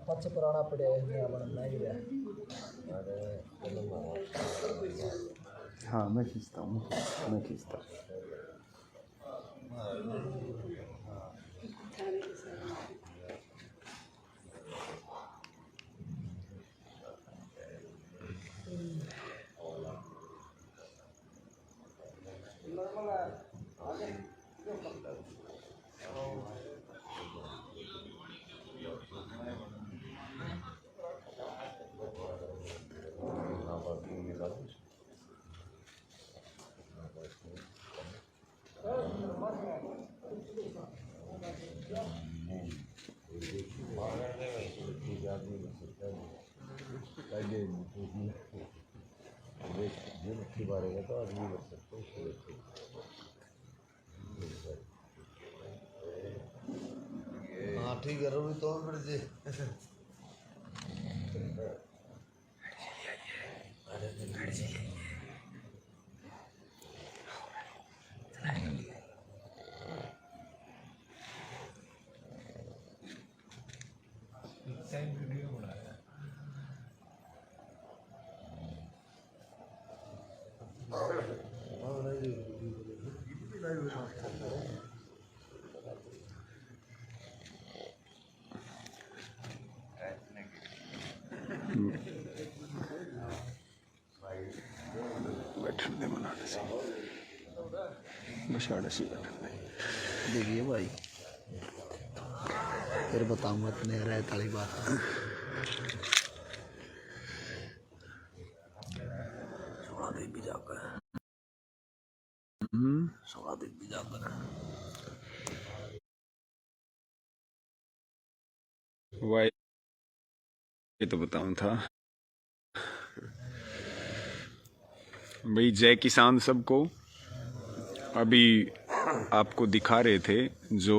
पच पुराना पड़े है नहीं गया। हाँ मैं खींचता हूँ, मैं खींचता हूँ। हाँ ठीक है रोहित तो फिर जी वीडियो बनाया बैठने बनाने से बशाड़ा सी बैठने। देखिए भाई फिर बताऊंगा इतने रहे ताली बात। सोलह दिन भी जाकर 16 दिन भी जाकर वाई ये तो बताऊं था भाई। जय किसान सबको। अभी आपको दिखा रहे थे जो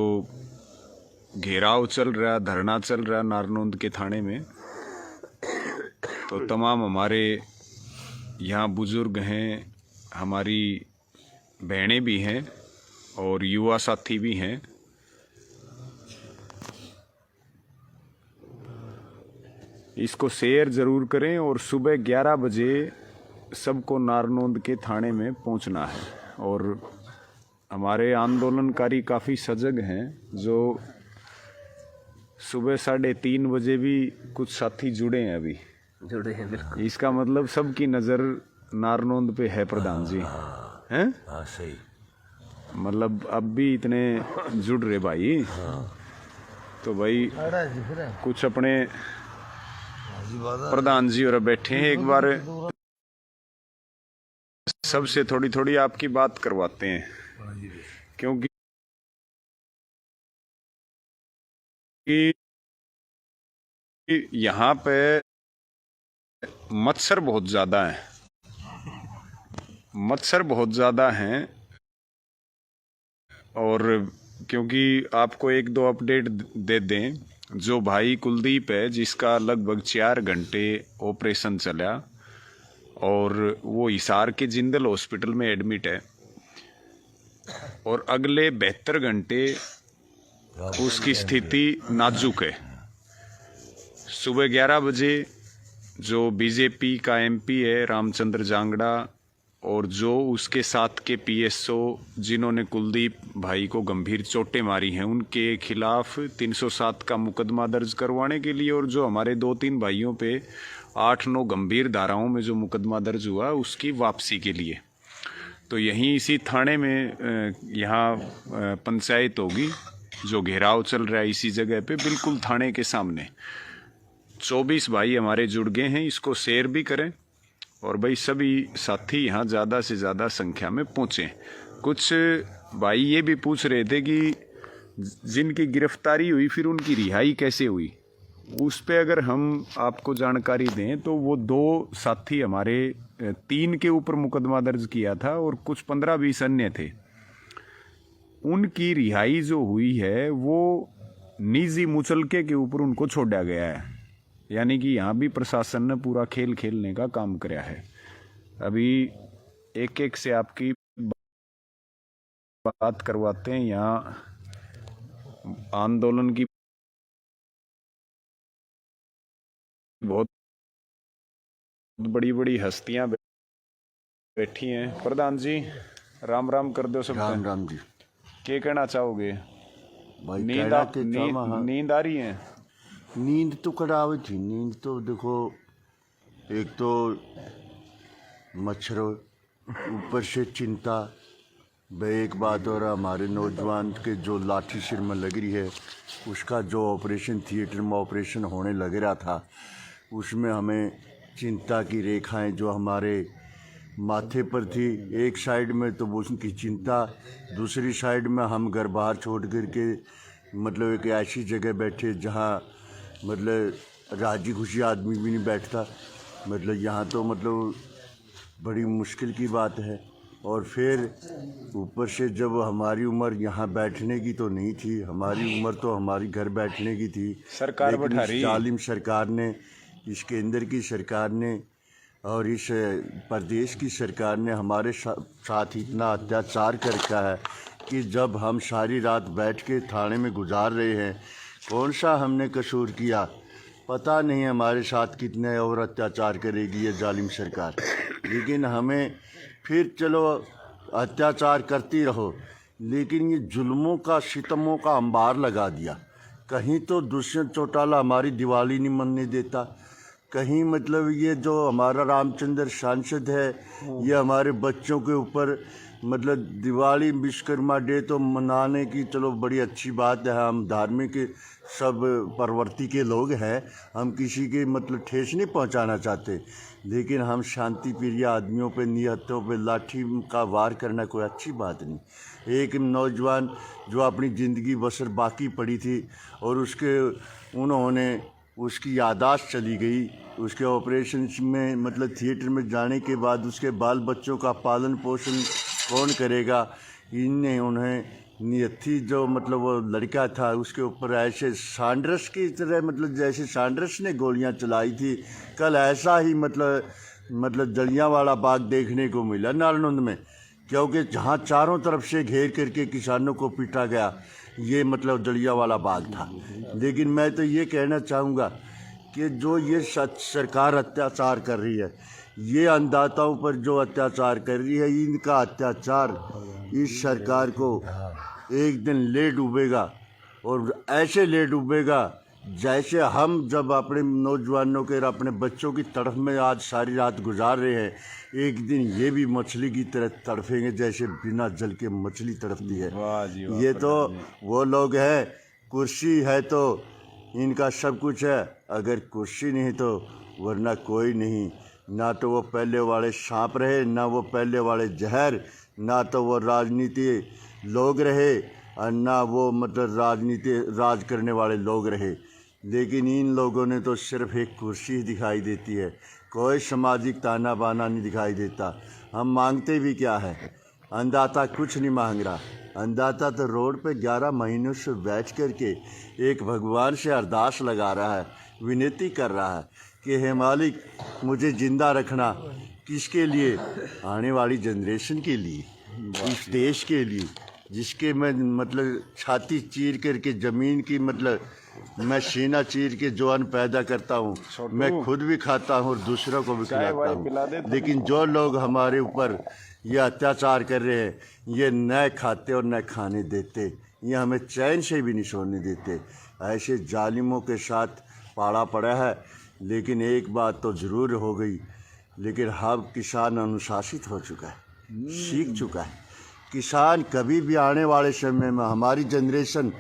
घेराव चल रहा, धरना चल रहा नारनौंद के थाने में। तो तमाम हमारे यहाँ बुजुर्ग हैं, हमारी बहनें भी हैं और युवा साथी भी हैं। इसको शेयर ज़रूर करें और सुबह 11 बजे सबको नारनौंद के थाने में पहुंचना है। और हमारे आंदोलनकारी काफ़ी सजग हैं, जो सुबह 3:30 बजे भी कुछ साथी जुड़े हैं, अभी जुड़े हैं बिल्कुल। इसका मतलब सबकी नज़र नारनौंद पे है प्रधान जी, हैं? हाँ सही। मतलब अब भी इतने जुड़ रहे भाई। तो भाई कुछ अपने प्रधान जी और बैठे हैं, एक बार सबसे थोड़ी थोड़ी आपकी बात करवाते हैं, क्योंकि यहाँ पे मच्छर बहुत ज़्यादा है, मच्छर बहुत ज़्यादा हैं। और क्योंकि आपको एक दो अपडेट दे दें, जो भाई कुलदीप है जिसका लगभग 4 घंटे ऑपरेशन चला और वो हिसार के जिंदल हॉस्पिटल में एडमिट है, और अगले 72 घंटे उसकी स्थिति नाजुक है। सुबह 11 बजे जो बीजेपी का एमपी है रामचंद्र जांगड़ा और जो उसके साथ के पीएसओ जिन्होंने कुलदीप भाई को गंभीर चोटें मारी हैं, उनके खिलाफ 307 का मुकदमा दर्ज करवाने के लिए, और जो हमारे 2-3 भाइयों पे 8-9 गंभीर धाराओं में जो मुकदमा दर्ज हुआ उसकी वापसी के लिए। तो यहीं इसी थाने में यहाँ पंचायत होगी, जो घेराव चल रहा है इसी जगह पे बिल्कुल थाने के सामने। 24 भाई हमारे जुड़ गए हैं, इसको शेयर भी करें और भाई सभी साथी यहाँ ज़्यादा से ज़्यादा संख्या में पहुँचें। कुछ भाई ये भी पूछ रहे थे कि जिनकी गिरफ्तारी हुई फिर उनकी रिहाई कैसे हुई, उस पे अगर हम आपको जानकारी दें तो वो 2 साथी हमारे 3 के ऊपर मुकदमा दर्ज किया था और कुछ 15-20 अन्य थे। उनकी रिहाई जो हुई है वो निजी मुचलके के ऊपर उनको छोड़ा गया है। यानी कि यहाँ भी प्रशासन ने पूरा खेल खेलने का काम किया है। अभी एक एक से आपकी बात करवाते हैं। यहाँ आंदोलन की बहुत बड़ी बड़ी हस्तियां बैठी हैं। प्रधान जी राम राम कर दो सब। राम राम जी। क्या कहना चाहोगे? भाई नींद आ रही है? नींद तो करावे थी। नींद तो देखो, एक तो मच्छर, ऊपर से चिंता। भाई एक बात और, हमारे नौजवान के जो लाठी सिर में लग रही है, उसका जो ऑपरेशन थिएटर में ऑपरेशन होने लग रहा था, उसमें हमें चिंता की रेखाएं जो हमारे माथे पर थी, एक साइड में तो उसकी चिंता, दूसरी साइड में हम घर बाहर छोड़ कर के मतलब एक ऐसी जगह बैठे जहाँ मतलब राजी खुशी आदमी भी नहीं बैठता। मतलब यहाँ तो मतलब बड़ी मुश्किल की बात है। और फिर ऊपर से जब हमारी उम्र यहाँ बैठने की तो नहीं थी, हमारी उम्र तो हमारी घर बैठने की थी। सरकार लेकिन बैठा इस रही। जालिम सरकार ने, इस केंद्र की सरकार ने और इस प्रदेश की सरकार ने हमारे साथ इतना अत्याचार कर रखा है कि जब हम सारी रात बैठ के थाने में गुजार रहे हैं, कौन सा हमने कसूर किया पता नहीं, हमारे साथ कितने और अत्याचार करेगी ये जालिम सरकार। लेकिन हमें फिर चलो अत्याचार करती रहो, लेकिन ये जुल्मों का, सितमों का अंबार लगा दिया। कहीं तो दुष्यंत चौटाला हमारी दिवाली नहीं मनने देता, कहीं मतलब ये जो हमारा रामचंद्र सांसद है, ये हमारे बच्चों के ऊपर मतलब दिवाली विश्वकर्मा डे तो मनाने की चलो बड़ी अच्छी बात है, हम धार्मिक सब प्रवृत्ति के लोग हैं, हम किसी के मतलब ठेस नहीं पहुंचाना चाहते, लेकिन हम शांति प्रिय आदमियों पे, निहत्तों पे लाठी का वार करना कोई अच्छी बात नहीं। एक नौजवान जो अपनी ज़िंदगी बसर बाकी पड़ी थी और उन्होंने उसकी यादाश्त चली गई, उसके ऑपरेशन में मतलब थिएटर में जाने के बाद उसके बाल बच्चों का पालन पोषण कौन करेगा। इनने उन्हें नियति जो मतलब वो लड़का था उसके ऊपर ऐसे सांड्रस की तरह मतलब जैसे सांड्रस ने गोलियां चलाई थी, कल ऐसा ही मतलब जलियांवाला बाग देखने को मिला नालंद में, क्योंकि जहाँ चारों तरफ से घेर करके किसानों को पीटा गया, ये मतलब जलियांवाला बाग था। लेकिन मैं तो ये कहना चाहूँगा कि जो ये सरकार अत्याचार कर रही है, ये अन्नदाताओं पर जो अत्याचार कर रही है, इनका अत्याचार इस सरकार को एक दिन ले डूबेगा। और ऐसे ले डूबेगा जैसे हम जब अपने नौजवानों के, अपने बच्चों की तड़फ में आज सारी रात गुजार रहे हैं, एक दिन ये भी मछली की तरह तड़फेंगे जैसे बिना जल के मछली तड़फती है। ये तो वो लोग हैं, कुर्सी है तो इनका सब कुछ है, अगर कुर्सी नहीं तो वरना कोई नहीं। ना तो वो पहले वाले सांप रहे, ना वो पहले वाले जहर, ना तो वो राजनीति लोग रहे और ना वो मतलब राजनीति राज करने वाले लोग रहे। लेकिन इन लोगों ने तो सिर्फ एक कुर्सी दिखाई देती है, कोई सामाजिक ताना बाना नहीं दिखाई देता। हम मांगते भी क्या है? अन्नदाता कुछ नहीं मांग रहा। अन्नदाता तो रोड पे 11 महीनों से बैठ कर के एक भगवान से अरदास लगा रहा है, विनती कर रहा है कि हे मालिक मुझे ज़िंदा रखना। किसके लिए? आने वाली जनरेशन के लिए, इस देश के लिए, जिसके मैं मतलब छाती चीर करके ज़मीन की मतलब मैं सीना चीर के जो अन्न पैदा करता हूँ, मैं खुद भी खाता हूँ और दूसरों को भी खिलाता हूँ। लेकिन जो लोग हमारे ऊपर ये अत्याचार कर रहे हैं, ये न खाते और न खाने देते, ये हमें चैन से भी नहीं सोने देते। ऐसे जालिमों के साथ पाड़ा पड़ा है। लेकिन एक बात तो ज़रूर हो गई, लेकिन अब किसान अनुशासित हो चुका है, सीख चुका है। किसान कभी भी आने वाले समय में हमारी जनरेशन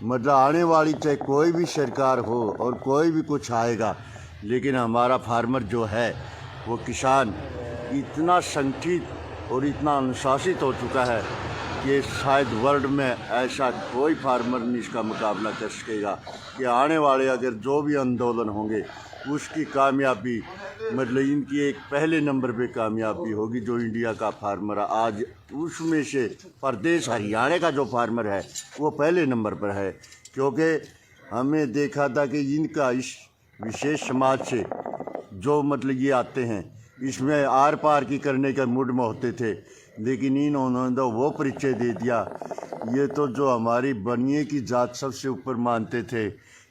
मतलब आने वाली, चाहे कोई भी सरकार हो और कोई भी कुछ आएगा, लेकिन हमारा फार्मर जो है वो किसान इतना संगठित और इतना अनुशासित हो चुका है कि शायद वर्ल्ड में ऐसा कोई फार्मर नहीं इसका मुकाबला कर सकेगा। कि आने वाले अगर जो भी आंदोलन होंगे उसकी कामयाबी मतलब इनकी एक पहले नंबर पे कामयाबी होगी। जो इंडिया का फार्मर आज उसमें से प्रदेश हरियाणा का जो फार्मर है वो पहले नंबर पर है, क्योंकि हमने देखा था कि इनका इस विशेष समाज से जो मतलब ये आते हैं, इसमें आर पार की करने का मूड में होते थे, लेकिन इन्होंने तो वो परिचय दे दिया। ये तो जो हमारी बनिए की जात सबसे ऊपर मानते थे,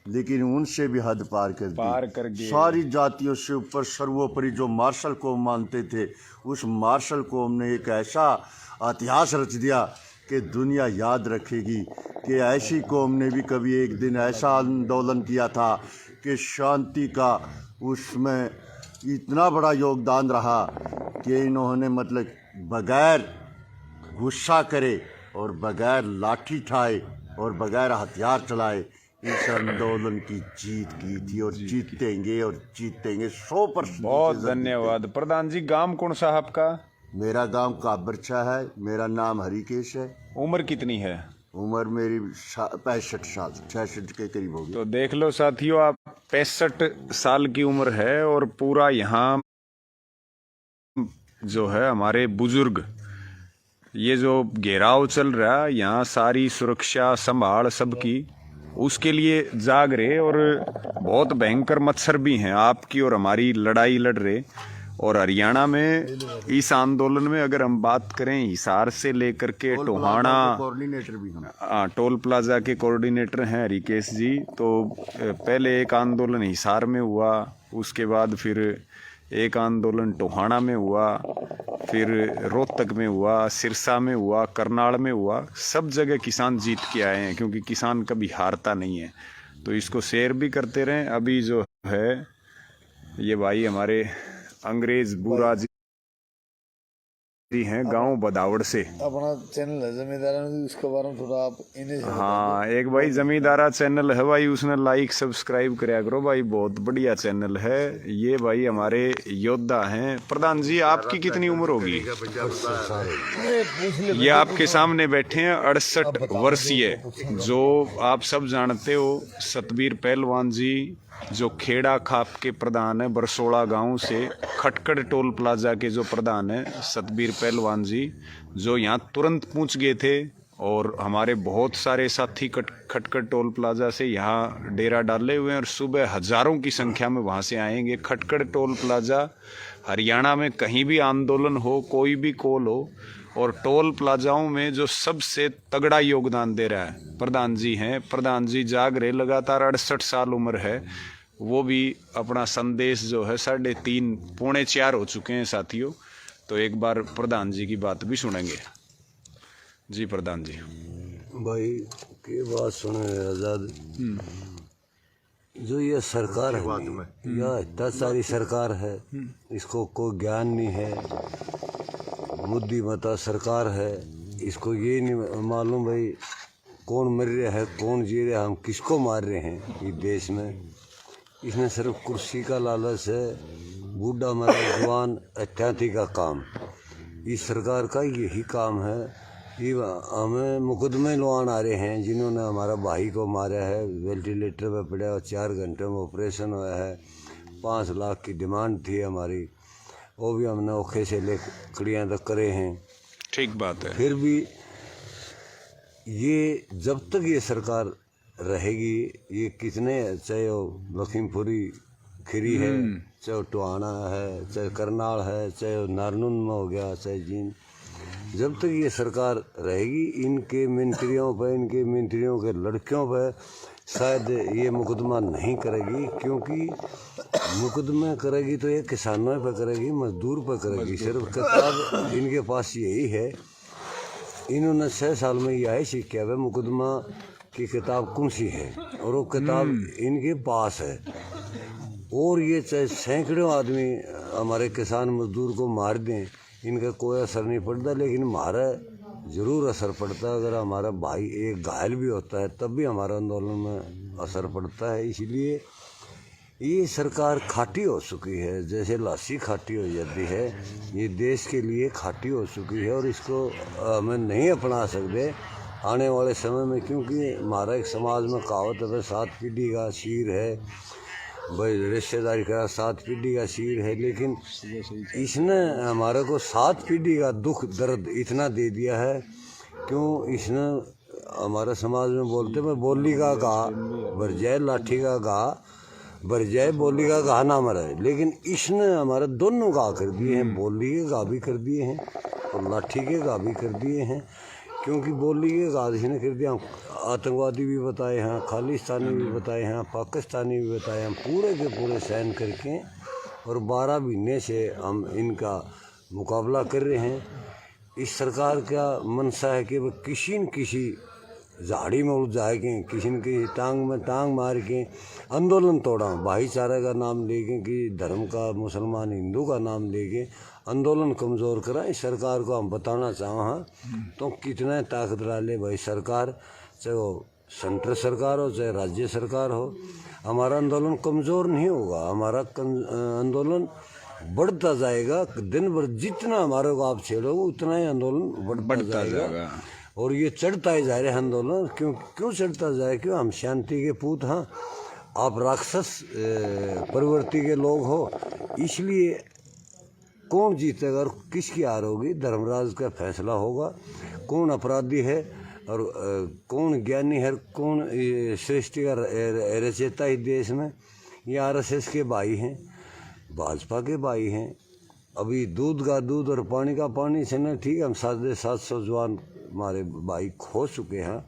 लेकिन उनसे भी हद पार कर दी। गए। सारी जातियों से ऊपर सर्वोपरि जो मार्शल कौम मानते थे, उस मार्शल कौम ने एक ऐसा इतिहास रच दिया कि दुनिया याद रखेगी कि ऐसी कौम ने भी कभी एक दिन ऐसा आंदोलन किया था कि शांति का उसमें इतना बड़ा योगदान रहा कि इन्होंने मतलब बगैर गुस्सा करे और बगैर लाठी ठाए और बगैर हथियार चलाए इस आंदोलन की जीत की थी, और जीतेंगे 100%। बहुत धन्यवाद प्रधान जी। गांव कौन सा आपका? मेरा गांव काबरछा है, मेरा नाम हरिकेश है। उम्र कितनी है? उम्र मेरी 65 साल, 66 के करीब होगी। तो देख लो साथियों, आप 65 साल की उम्र है और पूरा यहाँ जो है हमारे बुजुर्ग, ये जो घेराव चल रहा है यहाँ, सारी सुरक्षा संभाल सबकी, उसके लिए जाग रहे, और बहुत भयंकर मत्सर भी हैं आपकी और हमारी लड़ाई लड़ रहे। और हरियाणा में इस आंदोलन में अगर हम बात करें, हिसार से लेकर के टोहाना, कोऑर्डिनेटर भी हम, टोल प्लाजा के कोऑर्डिनेटर हैं हरिकेश जी। तो पहले एक आंदोलन हिसार में हुआ, उसके बाद फिर एक आंदोलन टोहाना में हुआ, फिर रोहतक में हुआ, सिरसा में हुआ, करनाल में हुआ। सब जगह किसान जीत के आए हैं, क्योंकि किसान कभी हारता नहीं है। तो इसको शेयर भी करते रहें। अभी जो है ये भाई हमारे अंग्रेज बुरा जी हैं, गांव बदावड़ से। अपना चैनल है जमींदारा, उसके बारे में थोड़ा आप इन्हें। हाँ, एक भाई जमींदारा चैनल है भाई, उसने लाइक सब्सक्राइब कराया करो भाई, बहुत बढ़िया चैनल है ये। भाई हमारे योद्धा हैं। प्रधान जी आपकी कितनी उम्र होगी? ये आपके सामने बैठे हैं 68 वर्षीय, जो आप सब जानते हो, सतबीर पहलवान जी, जो खेड़ा खाप के प्रधान है, बरसोड़ा गांव से। खटकड़ टोल प्लाजा के जो प्रधान है सतबीर पहलवान जी, जो यहाँ तुरंत पहुँच गए थे। और हमारे बहुत सारे साथी खटकड़ टोल प्लाजा से यहाँ डेरा डाले हुए हैं, और सुबह हजारों की संख्या में वहाँ से आएंगे। खटकड़ टोल प्लाजा हरियाणा में कहीं भी आंदोलन हो, कोई भी कॉल हो, और टोल प्लाजाओं में जो सबसे तगड़ा योगदान दे रहा है प्रधान जी हैं। प्रधान जी जाग रहे, लगातार 68 साल उम्र है। वो भी अपना संदेश जो है 3:30 पौने 4 हो चुके हैं साथियों। तो एक बार प्रधान जी की बात भी सुनेंगे। जी प्रधान जी। भाई की बात सुने आजाद, जो ये सरकार है, यह इतना सारी सरकार है, इसको कोई ज्ञान नहीं है, मुद्दी मता सरकार है। इसको ये नहीं मालूम भाई कौन मर रहा है, कौन जी रहा है, हम किसको मार रहे हैं इस देश में। इसने सिर्फ कुर्सी का लालच है, बूढ़ा मरा जवान अत्याति का काम। इस सरकार का यही काम है। ये हमें मुकदमे लवान आ रहे हैं, जिन्होंने हमारा भाई को मारा है, वेंटिलेटर पे पड़ा और 4 घंटे में ऑपरेशन हुआ है। 5 लाख की डिमांड थी हमारी, वो भी हमने औखे से लकड़ियाँ तक करे हैं। ठीक बात है। फिर भी ये जब तक ये सरकार रहेगी, ये कितने, चाहे वो लखीमपुरी खीरी है, चाहे टोहाना है, चाहे करनाल है, चाहे नारनून में हो गया, चाहे जींद, जब तक ये सरकार रहेगी, इनके मंत्रियों पर, इनके मंत्रियों के लड़कियों पर शायद ये मुकदमा नहीं करेगी। क्योंकि मुकदमा करेगी तो ये किसानों पर करेगी, मजदूर पर करेगी। सिर्फ किताब इनके पास यही है। इन्होंने 6 साल में यही सीख किया है मुकदमा की किताब कौन सी है, और वो किताब इनके पास है। और ये चाहे सैकड़ों आदमी हमारे किसान मजदूर को मार दें, इनका कोई असर नहीं पड़ता, लेकिन हमारा ज़रूर असर पड़ता है। अगर हमारा भाई एक घायल भी होता है तब भी हमारा आंदोलन में असर पड़ता है। इसलिए ये सरकार खाटी हो चुकी है, जैसे लस्सी खाटी हो जाती है, ये देश के लिए खाटी हो चुकी है, और इसको हमें नहीं अपना सकते आने वाले समय में। क्योंकि हमारा एक समाज में कहावत है, 7 पीढ़ी का शीर है भाई, रिश्तेदारी का 7 पीढ़ी का शीर है। लेकिन इसने हमारे को 7 पीढ़ी का दुख दर्द इतना दे दिया है। क्यों? इसने हमारे समाज में बोलते मैं बोली का गा बरजाए, लाठी का गा बरजाए, बोली का गा ना मरे। लेकिन इसने हमारे दोनों गा कर दिए हैं, बोली के गा भी कर दिए हैं और लाठी के गा भी कर दिए हैं। क्योंकि बोली के गाजी ने कर दिया, आतंकवादी भी बताए हैं, खालिस्तानी भी बताए हैं, पाकिस्तानी भी बताए हैं, पूरे के पूरे साइन करके और 12 महीने से हम इनका मुकाबला कर रहे हैं। इस सरकार का मनसा है कि वह किसी न किसी झाड़ी में उलझा के, किसी न किसी टांग में टांग मार के आंदोलन तोड़ा, भाईचारे का नाम लेके कि धर्म का, मुसलमान हिंदू का नाम लेके आंदोलन कमज़ोर करा। इस सरकार को हम बताना चाहें हाँ तो कितना ताकत डाले भाई सरकार, चाहे वो सेंट्रल सरकार हो चाहे राज्य सरकार हो, हमारा आंदोलन कमज़ोर नहीं होगा, हमारा आंदोलन बढ़ता जाएगा। दिन भर जितना हमारे को आप छेड़ोगे उतना ही आंदोलन बढ़ता जाएगा और ये चढ़ता ही जा रहा है आंदोलन। क्यों चढ़ता जाए? क्यों? हम शांति के पूत हाँ, आप राक्षस प्रवृत्ति के लोग हो, इसलिए कौन जीतेगा और किसकी हार होगी धर्मराज का फैसला होगा। कौन अपराधी है और कौन ज्ञानी है, कौन सृष्टि का रचयिता इस देश में। ये RSS के भाई हैं, भाजपा के भाई हैं। अभी दूध का दूध और पानी का पानी से ना ठीक है, हम 750 जवान हमारे भाई खो चुके हैं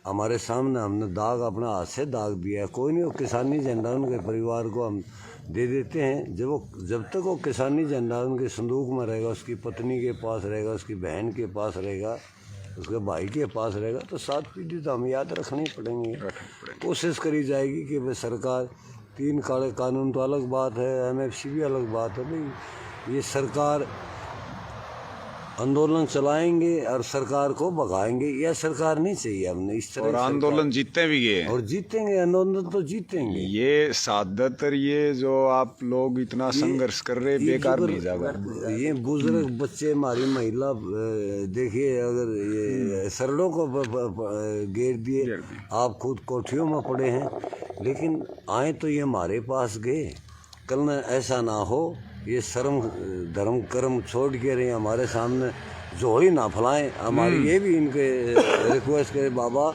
हमारे सामने, हमने दाग अपना हाथ से दाग दिया है। कोई नहीं, वो किसानी झंडा उनके परिवार को हम दे देते हैं। जब तक वो किसानी झंडा उनके संदूक में रहेगा, उसकी पत्नी के पास रहेगा, उसकी बहन के पास रहेगा, उसके भाई के पास रहेगा, तो 7 पीढ़ी तो हम याद रखनी पड़ेंगे। कोशिश करी जाएगी कि भाई सरकार 3 काले कानून तो अलग बात है, MFC भी अलग बात है। भाई ये सरकार आंदोलन चलाएंगे और सरकार को भगाएंगे, यह सरकार नहीं चाहिए हमने इस तरह। और आंदोलन जीतते भी गए और जीतेंगे, आंदोलन तो जीतेंगे। ये ज्यादातर ये जो आप लोग इतना संघर्ष कर रहे बेकार नहीं जाएगा। ये बुजुर्ग बच्चे, हमारी महिला, देखिए अगर ये सड़कों को घेर दिए, आप खुद कोठियों में पड़े हैं, लेकिन आए तो ये हमारे पास गए। कल न ऐसा ना हो ये शर्म धर्म कर्म छोड़ के रहे हमारे सामने जोड़ी ना फैलाएं। हमारी ये भी इनके रिक्वेस्ट करे, बाबा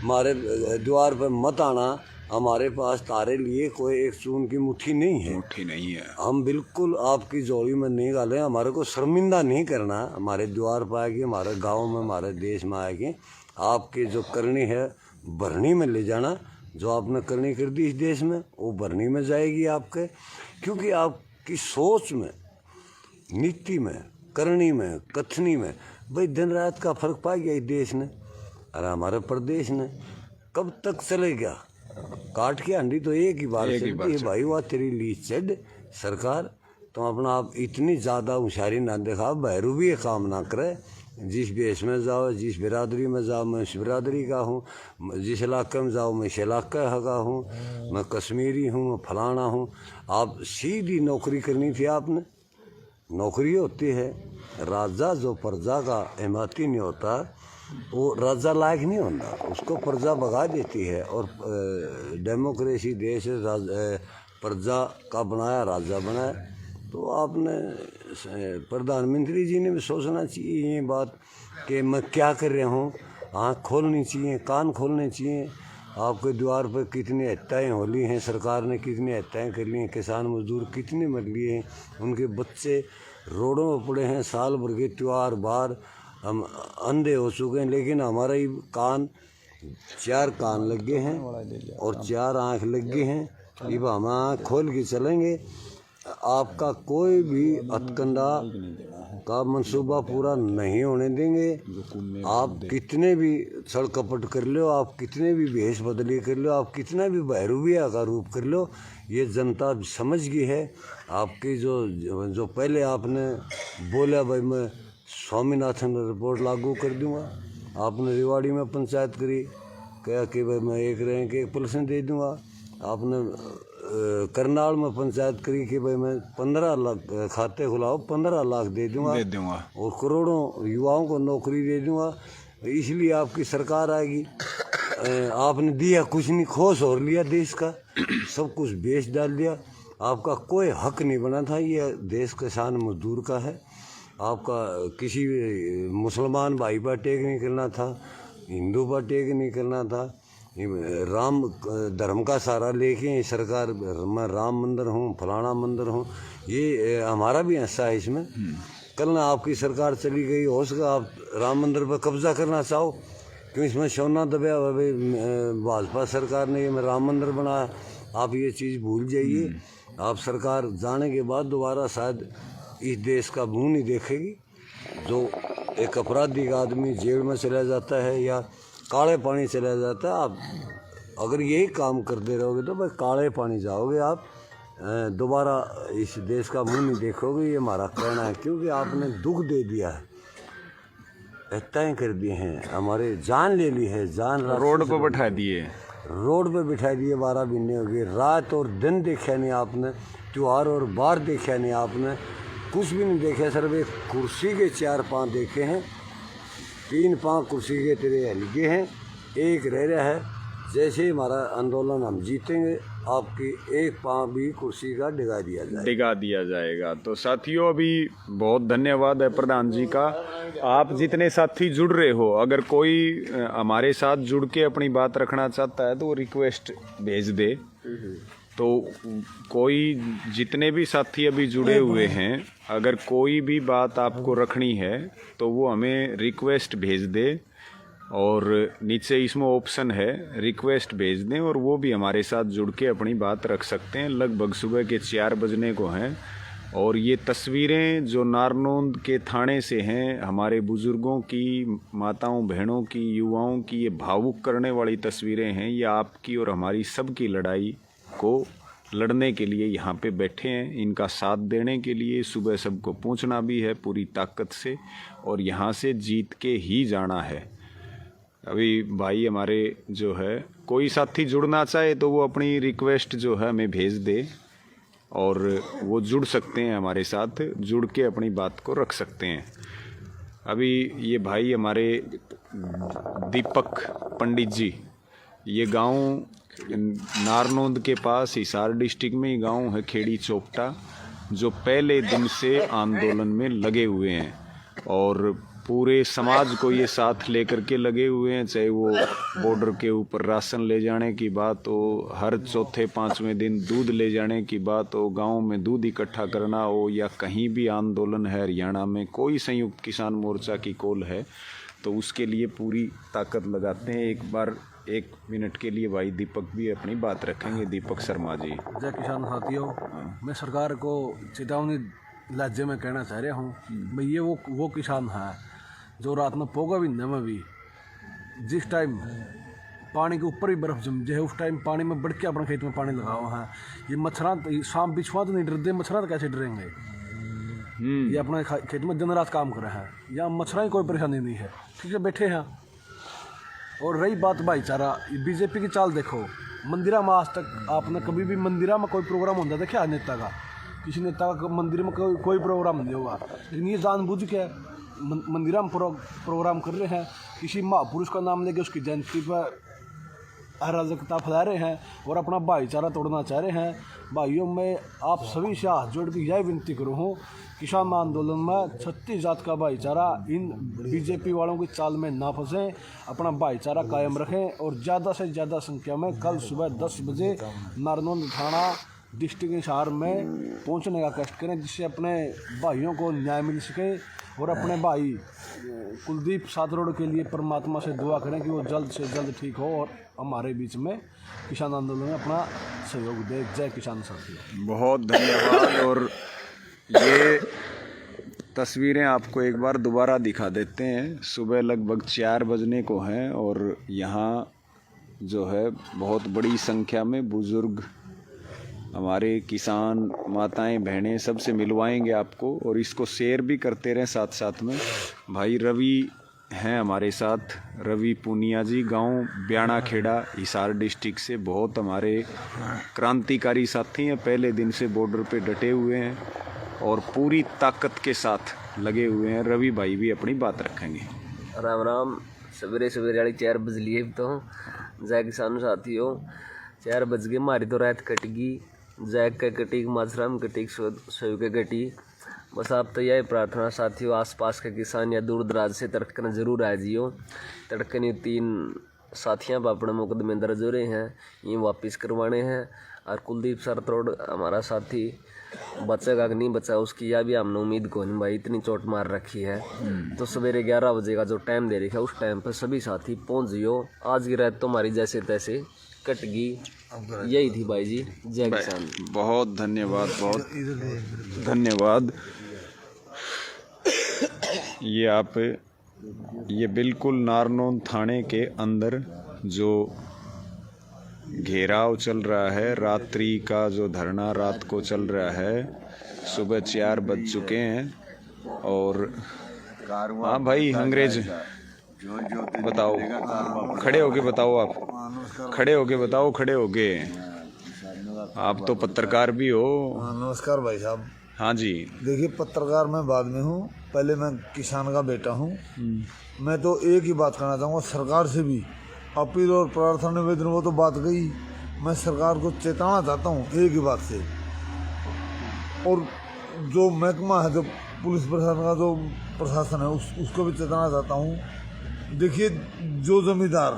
हमारे द्वार पर मत आना, हमारे पास तारे लिए कोई एक चून की मुट्ठी नहीं है, मुट्ठी नहीं है। हम बिल्कुल आपकी जोड़ी में नहीं डालें, हमारे को शर्मिंदा नहीं करना। हमारे द्वार पर आके, हमारे गाँव में, हमारे देश में आके आपकी जो करनी है भरनी में ले जाना। जो आपने करनी कर दी इस देश में वो भरनी में जाएगी आपके, क्योंकि आपकी सोच में, नीति में, करनी में, कथनी में भाई दिन रात का फर्क पा गया इस देश ने और हमारे प्रदेश ने। कब तक चलेगा? काट के हंडी तो एक ही बार चलती है भाई, वह तेरी लीज चढ़ सरकार। तो अपना आप इतनी ज़्यादा होशियारी ना दिखा, भैरू भी ये काम ना करे। जिस देश में जाओ, जिस बिरादरी में जाओ, मैं उस बिरादरी का हूँ, जिस इलाके में जाओ मैं इस इलाके का हूँ, मैं कश्मीरी हूँ, मैं फलाना हूँ। आप सीधी नौकरी करनी थी आपने। नौकरी होती है, राजा जो प्रजा का हिमायती नहीं होता वो राजा लायक नहीं होता, उसको प्रजा भगा देती है। और डेमोक्रेसी देश प्रजा का बनाया, राजा बनाया। तो आपने प्रधानमंत्री जी ने भी सोचना चाहिए ये बात कि मैं क्या कर रहा हूँ। आँख खोलनी चाहिए, कान खोलने चाहिए। आपके द्वार पर कितनी हत्याएँ हो ली हैं, सरकार ने कितनी हत्याएँ कर ली हैं, किसान मजदूर कितने मर लिए हैं, उनके बच्चे रोडों में पड़े हैं। साल भर के त्यौहार बार हम अंधे हो चुके हैं, लेकिन हमारा ही कान 4 कान लगे हैं और 4 आँख लगे हैं। अब हम आँख खोल के चलेंगे, आपका कोई भी हथकंडा का मंसूबा पूरा नहीं होने देंगे। आप कितने भी छल कपट कर लो, आप कितने भी भेष बदली कर लो, आप कितना भी भैरूबिया का रूप कर लो, ये जनता समझ गई है। आपकी जो पहले आपने बोला भाई मैं स्वामीनाथन रिपोर्ट लागू कर दूंगा, आपने रेवाड़ी में पंचायत करी, कहा कि भाई मैं 1 रैंक के पेंशन दे दूंगा। आपने करनाल में पंचायत करी कि भाई मैं 15 लाख खाते खुलाओ, 15 लाख दे दूंगा और करोड़ों युवाओं को नौकरी दे दूंगा। इसलिए आपकी सरकार आएगी। आपने दिया कुछ नहीं, खोस और लिया देश का, सब कुछ बेच डाल दिया। आपका कोई हक नहीं बना था, ये देश किसान मजदूर का है। आपका किसी मुसलमान भाई पर अटैक नहीं करना था, हिंदू पर अटैक नहीं करना था। राम धर्म का सहारा लेके सरकार, मैं राम मंदिर हूँ, फलाना मंदिर हूँ, ये हमारा भी हिस्सा है इसमें। कल ना आपकी सरकार चली गई, हो सका आप राम मंदिर पर कब्जा करना चाहो, क्यों इसमें सोना दबा हुआ भाई भाजपा सरकार ने ये राम मंदिर बनाया। आप ये चीज़ भूल जाइए। आप सरकार जाने के बाद दोबारा शायद इस देश का मुंह नहीं देखेगी। जो एक अपराधी का आदमी जेल में चला जाता है या काले पानी चला जाता है, आप अगर यही काम करते रहोगे तो भाई काले पानी जाओगे आप, दोबारा इस देश का मुंह नहीं देखोगे। ये हमारा कहना है, क्योंकि आपने दुख दे दिया है, तय कर दिए हैं, हमारे जान ले ली है, जान रोड पर बैठा दिए, रोड पे बिठा दिए। 12 महीने हो गए, रात और दिन देखा नहीं आपने, त्यौहार और बार देखा नहीं आपने, कुछ भी नहीं देखा। सिर्फ एक कुर्सी के 4 पाँव देखे हैं, 3 पाँव कुर्सी के तेरे हल्के हैं, एक रह रहा है। जैसे हमारा आंदोलन हम जीतेंगे, आपकी एक पाँव भी कुर्सी का डिगा दिया जाएगा। तो साथियों, अभी बहुत धन्यवाद है प्रधान जी का। आप जितने साथी जुड़ रहे हो, अगर कोई हमारे साथ जुड़ के अपनी बात रखना चाहता है तो वो रिक्वेस्ट भेज दे। तो कोई जितने भी साथी अभी जुड़े हुए हैं, अगर कोई भी बात आपको रखनी है तो वो हमें रिक्वेस्ट भेज दे, और नीचे इसमें ऑप्शन है रिक्वेस्ट भेज दें, और वो भी हमारे साथ जुड़ के अपनी बात रख सकते हैं। लगभग सुबह के 4 बजने को हैं, और ये तस्वीरें जो नारनौंद के थाने से हैं, हमारे बुज़ुर्गों की, माताओं बहनों की, युवाओं की, ये भावुक करने वाली तस्वीरें हैं। ये आपकी और हमारी सबकी लड़ाई को लड़ने के लिए यहाँ पे बैठे हैं, इनका साथ देने के लिए। सुबह सबको पहुँचना भी है पूरी ताकत से, और यहाँ से जीत के ही जाना है। अभी भाई हमारे जो है, कोई साथी जुड़ना चाहे तो वो अपनी रिक्वेस्ट जो है हमें भेज दे, और वो जुड़ सकते हैं हमारे साथ, जुड़ के अपनी बात को रख सकते हैं। अभी ये भाई हमारे दीपक पंडित जी, ये गांव नारनौंद के पास हिसार डिस्ट्रिक्ट में ही गांव है खेड़ी चोपटा, जो पहले दिन से आंदोलन में लगे हुए हैं, और पूरे समाज को ये साथ लेकर के लगे हुए हैं। चाहे वो बॉर्डर के ऊपर राशन ले जाने की बात हो, हर चौथे 5वें दिन दूध ले जाने की बात हो, गांव में दूध इकट्ठा करना हो, या कहीं भी आंदोलन है हरियाणा में, कोई संयुक्त किसान मोर्चा की कॉल है तो उसके लिए पूरी ताकत लगाते हैं। एक बार 1 मिनट के लिए भाई दीपक भी अपनी बात रखेंगे। दीपक शर्मा जी। जय किसान साथियों, मैं सरकार को चेतावनी लहजे में कहना चाह रहा हूँ, भाई ये वो किसान है जो रात में पोगा भी न में भी, जिस टाइम पानी के ऊपर ही बर्फ जम जाए उस टाइम पानी में बढ़ के अपने खेत में पानी लगा हुआ है। ये मच्छरा शाम बिछुआ तो नहीं डरते, मच्छरा तो कैसे डरेंगे? ये अपने खेत में दिन रात काम कर रहे हैं, यहाँ मच्छरा ही कोई परेशानी नहीं है, ठीक है, बैठे हैं। और रही बात भाईचारा, बीजेपी की चाल देखो, मंदिरा में आज तक आपने कभी भी मंदिरा में कोई प्रोग्राम होता देखा नेता का? किसी नेता का मंदिर में कोई प्रोग्राम नहीं होगा, लेकिन ये जानबूझ के मंदिरा में प्रोग्राम कर रहे हैं। किसी महापुरुष का नाम लेके उसकी जयंती पर अराजकता फैला रहे हैं और अपना भाईचारा तोड़ना चाह रहे हैं। भाइयों, मैं आप सभी से हाथ जोड़ के यह विनती करूँ हूँ, किसान आंदोलन में 36 जात का भाईचारा इन बीजेपी वालों की चाल में ना फंसें, अपना भाईचारा कायम रखें, और ज़्यादा से ज़्यादा संख्या में कल सुबह 10 बजे नारनौंद थाना डिस्ट्रिक्ट हिसार में पहुंचने का कष्ट करें, जिससे अपने भाइयों को न्याय मिल सके, और अपने भाई कुलदीप सातरोड़ के लिए परमात्मा से दुआ करें कि वो जल्द से जल्द ठीक हो और हमारे बीच में किसान आंदोलन में अपना सहयोग दे। जय किसान साथी। बहुत धन्यवाद। और ये तस्वीरें आपको एक बार दोबारा दिखा देते हैं। सुबह लगभग 4 बजने को हैं, और यहाँ जो है बहुत बड़ी संख्या में बुज़ुर्ग, हमारे किसान माताएं बहनें, सबसे मिलवाएंगे आपको, और इसको शेयर भी करते रहें साथ साथ में। भाई रवि हैं हमारे साथ, रवि पूनिया जी, गांव ब्याणा खेड़ा हिसार डिस्ट्रिक्ट से, बहुत हमारे क्रांतिकारी साथी हैं, पहले दिन से बॉर्डर पे डटे हुए हैं और पूरी ताकत के साथ लगे हुए हैं। रवि भाई भी अपनी बात रखेंगे। राम राम। सवेरे सवेरे वाली 4 बज लिए तो जय किसान साथियों, 4 बज गए, हमारी तो रात कट गई, जैक के कटी, माजराम कटी, सोयू के कटी। बस आप तो यही प्रार्थना साथियों, आसपास के किसान या दूर दराज से तड़कन जरूर आ जियो। तड़कन 3 साथियाँ अपने मुकदमे दर्ज हो रहे हैं, ये वापस करवाने हैं। और कुलदीप सर तोड़ हमारा साथी बचेगा कि नहीं बचा उसकी या भी हमने उम्मीद को नहीं भाई, इतनी चोट मार रखी है। तो सवेरे 11 बजे का जो टाइम दे रखा है उस टाइम पर सभी साथी पहुंच जियो। आज की रात तो हमारी जैसे तैसे कट गई। यही थी भाई जी। जय किसान। बहुत धन्यवाद, बहुत धन्यवाद। ये आप ये बिल्कुल नारनौल थाने के अंदर जो घेराव चल रहा है, रात्रि का जो धरना रात को चल रहा है, सुबह 4 बज चुके हैं। और हाँ भाई अंग्रेज बताओ, खड़े होके बताओ, आप खड़े होके बताओ, खड़े होके। आप तो पत्रकार भी हो। नमस्कार भाई साहब। हाँ जी। देखिए पत्रकार मैं बाद में हूँ, पहले मैं किसान का बेटा हूँ। मैं तो एक ही बात करना चाहूँगा सरकार से भी, अपील और प्रार्थना निवेदन वो तो बात गई, मैं सरकार को चेताना चाहता हूँ एक ही बात से। और जो महकमा है, जो पुलिस प्रशासन का जो प्रशासन है, उसको भी चेताना चाहता हूँ। देखिए जो जमींदार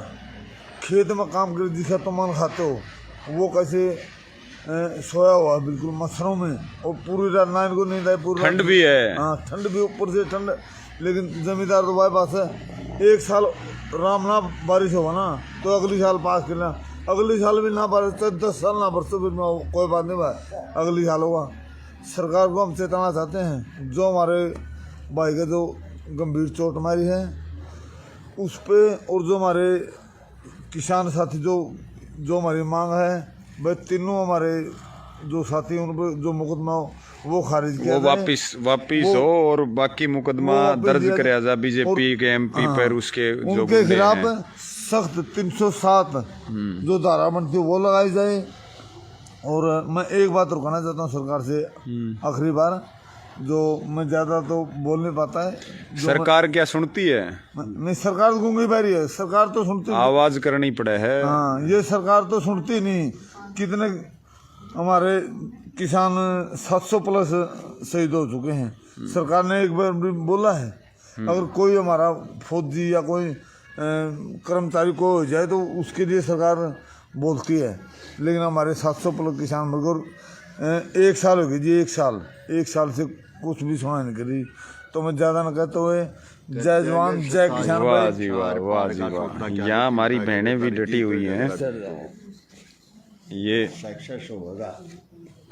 खेत में काम कर जिसका तुम खाते हो, वो कैसे सोया हुआ बिल्कुल मच्छरों में, और पूरी रात ना इनको नींद आई, पूरी ठंड भी है। हाँ ठंड भी, ऊपर से ठंड। लेकिन जमींदार तो भाई पास है, एक साल राम ना बारिश होगा ना तो अगली साल पास करना, अगली साल भी ना बारिश तो 10 साल ना बरसो फिर कोई बात नहीं भाई, अगली साल होगा। सरकार को हम चेताना चाहते हैं, जो हमारे भाई के जो गंभीर चोट मारी है उस पर, और जो हमारे किसान साथी जो हमारी मांग है, भाई तीनों हमारे जो साथी उन पर जो मुकदमा वो खारिज किया, वो वापिस हो, और बाकी मुकदमा दर्ज कराया जा बीजेपी के एमपी पर, उसके जो उनके खिलाफ सख्त 307 जो धारा बनती है वो लगाई जाए। और मैं एक बात और कहना चाहता हूँ सरकार से, आखिरी बार, जो मैं ज्यादा तो बोल नहीं पाता है। सरकार क्या सुनती है? नहीं, सरकार तो गूंगी बैरी है, सरकार तो सुनती, आवाज करनी पड़े है। हाँ, ये सरकार तो सुनती नहीं। कितने हमारे किसान 700 प्लस शहीद हो चुके हैं। सरकार ने एक बार भी बोला है अगर कोई हमारा फौजी या कोई कर्मचारी को हो जाए तो उसके लिए सरकार बोलती है, लेकिन हमारे 700 प्लस किसान मगर 1 साल हो गई जी, 1 साल से कुछ भी सुना नहीं करी। तो मैं ज़्यादा न कहते हुए जय जवान जय किसान। वाह जी वाह, वाह जी वाह। यहाँ हमारी बहनें भी डटी हुई हैं। ये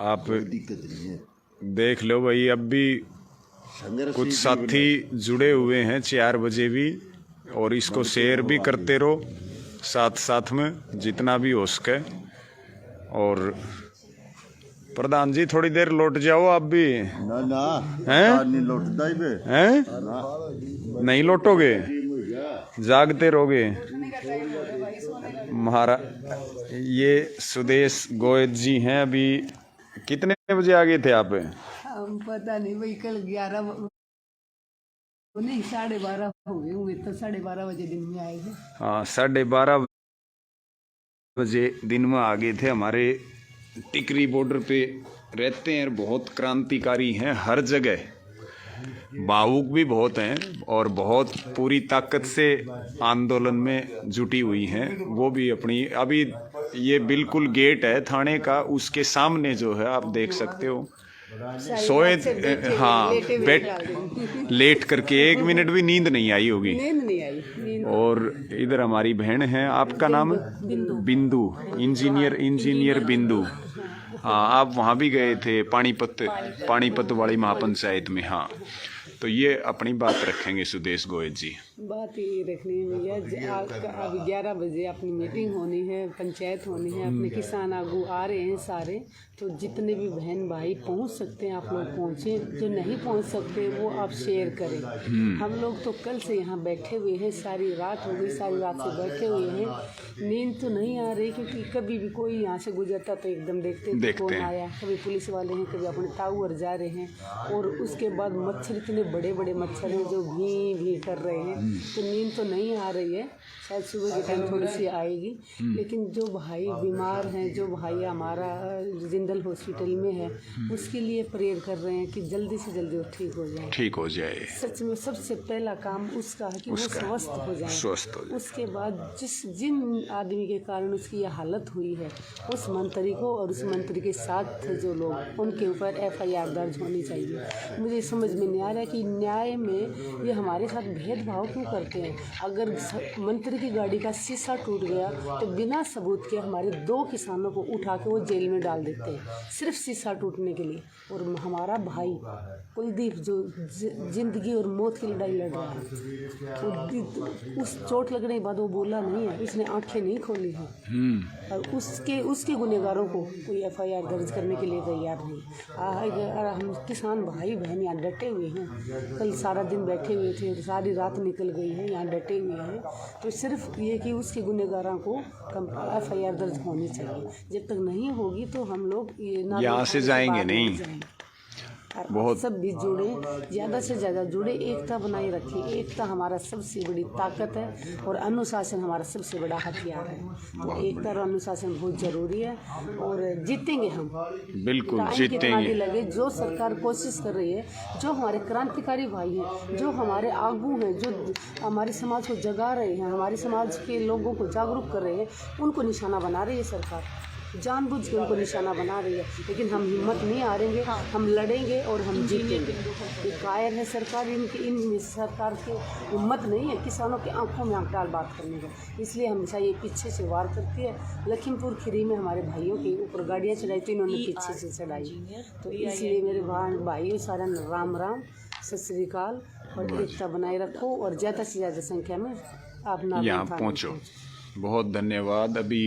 आप देख लो भाई, अब भी कुछ साथी जुड़े हुए हैं 4 बजे भी, और इसको शेयर भी करते रहो साथ में जितना भी हो सके। और प्रधान जी थोड़ी देर लौट जाओ आप भी। ना हैं? नहीं लौटता ही बे। हैं? नहीं लौटोगे, जागते रहोगे। महाराज ये सुदेश गोयल जी हैं। अभी कितने बजे आ गए थे आप? हम पता नहीं भाई, कल 11 नहीं 12:30 हो गए होंगे, तो 12:30 बजे दिन में आए थे। हाँ 12:30 बजे दिन में आ गए थे। हमारे टिकरी बॉर्डर पे रहते हैं, बहुत क्रांतिकारी हैं, हर जगह भावुक भी बहुत हैं, और बहुत पूरी ताकत से आंदोलन में जुटी हुई हैं। वो भी अपनी, अभी ये बिल्कुल गेट है थाने का, उसके सामने जो है आप देख सकते हो सोए, हाँ बैठ लेट करके 1 मिनट भी नींद नहीं आई होगी। नींद नहीं आई। और इधर हमारी बहन है, आपका नाम? बिंदु। इंजीनियर बिंदु। हाँ आप वहाँ भी गए थे पानीपत वाली महापंचायत में। हाँ तो ये अपनी बात रखेंगे सुदेश गोयल जी। बात ये रखनी है भैया, अभी 11 बजे अपनी मीटिंग होनी है, पंचायत होनी है, अपने किसान आगू आ रहे हैं सारे, तो जितने भी बहन भाई पहुंच सकते हैं आप लोग पहुंचे, जो नहीं पहुंच सकते वो आप शेयर करें। हम लोग तो कल से यहाँ बैठे हुए हैं, सारी रात हो गई, सारी रात से बैठे हुए हैं। नींद तो नहीं आ रही, क्योंकि कभी भी कोई यहाँ से गुजरता तो एकदम देखते कौन आया, कभी पुलिस वाले हैं, कभी अपने टावर जा रहे हैं, और उसके बाद मच्छर इतने बड़े बड़े मच्छर हैं जो भी कर रहे हैं, तो नींद तो नहीं आ रही है, शायद सुबह के टाइम थोड़ी सी आएगी। लेकिन जो भाई बीमार हैं, जो भाई हमारा जिंदल हॉस्पिटल में है, उसके लिए प्रेयर कर रहे हैं कि जल्दी से जल्दी वो ठीक हो जाए। ठीक हो जाए। सच में सबसे पहला काम उसका है कि वो स्वस्थ हो जाए। स्वस्थ हो जाए। उसके बाद जिन आदमी के कारण उसकी यह हालत हुई है, उस मंत्री को और उस मंत्री के साथ जो लोग, उनके ऊपर FIR दर्ज होनी चाहिए। मुझे समझ में नहीं आ रहा है कि न्याय में ये हमारे साथ भेदभाव क्यों करते हैं। अगर मंत्री की गाड़ी का शीशा टूट गया तो बिना सबूत के हमारे 2 किसानों को उठा के वो जेल में डाल देते हैं, सिर्फ शीशा टूटने के लिए। और हमारा भाई कुलदीप जो जिंदगी और मौत की लड़ाई लड़ रहा है, उस चोट लगने के बाद वो बोला नहीं है, उसने आंखें नहीं खोली हैं, और उसके गुनहगारों को कोई FIR दर्ज करने के लिए तैयार नहीं। हम किसान भाई बहन यहाँ डटे हुए हैं, कल सारा दिन बैठे हुए थे, सारी रात निकल गई है, यहाँ डटे हुए हैं। तो सिर्फ ये कि उसके गुनहगारों को FIR दर्ज होनी चाहिए। जब तक नहीं होगी तो हम लोग यहाँ से जाएंगे नहीं। बहुत सब भी जुड़े, ज़्यादा से ज़्यादा जुड़े, एकता बनाए रखें। एकता हमारा सबसे बड़ी ताकत है और अनुशासन हमारा सबसे बड़ा हथियार है। तो एकता और अनुशासन बहुत ज़रूरी है और जीतेंगे हम, बिल्कुल टाइम जीतेंगे। कितना भी लगे, जो सरकार कोशिश कर रही है, जो हमारे क्रांतिकारी भाई हैं, जो हमारे आगू हैं, जो हमारे समाज को जगा रहे हैं, हमारे समाज के लोगों को जागरूक कर रहे हैं, उनको निशाना बना रही है सरकार, जानबूझ के उनको निशाना बना रही है। लेकिन हम हिम्मत नहीं हारेंगे, हम लड़ेंगे और हम जीतेंगे। ये कायर है सरकार, इन सरकार की हिम्मत नहीं है किसानों की आंखों में आंख डाल बात करने का, इसलिए हमेशा ये पीछे से वार करती है। लखीमपुर खीरी में हमारे भाइयों के ऊपर गाड़ियाँ चढ़ाई तो इन्होंने पीछे से चढ़ाई, तो इसलिए मेरे भाइयों सारा राम राम, सत श्री अकाल, और एकता बनाए रखो और ज़्यादा से ज़्यादा संख्या में आप यहाँ पहुँचो। बहुत धन्यवाद। अभी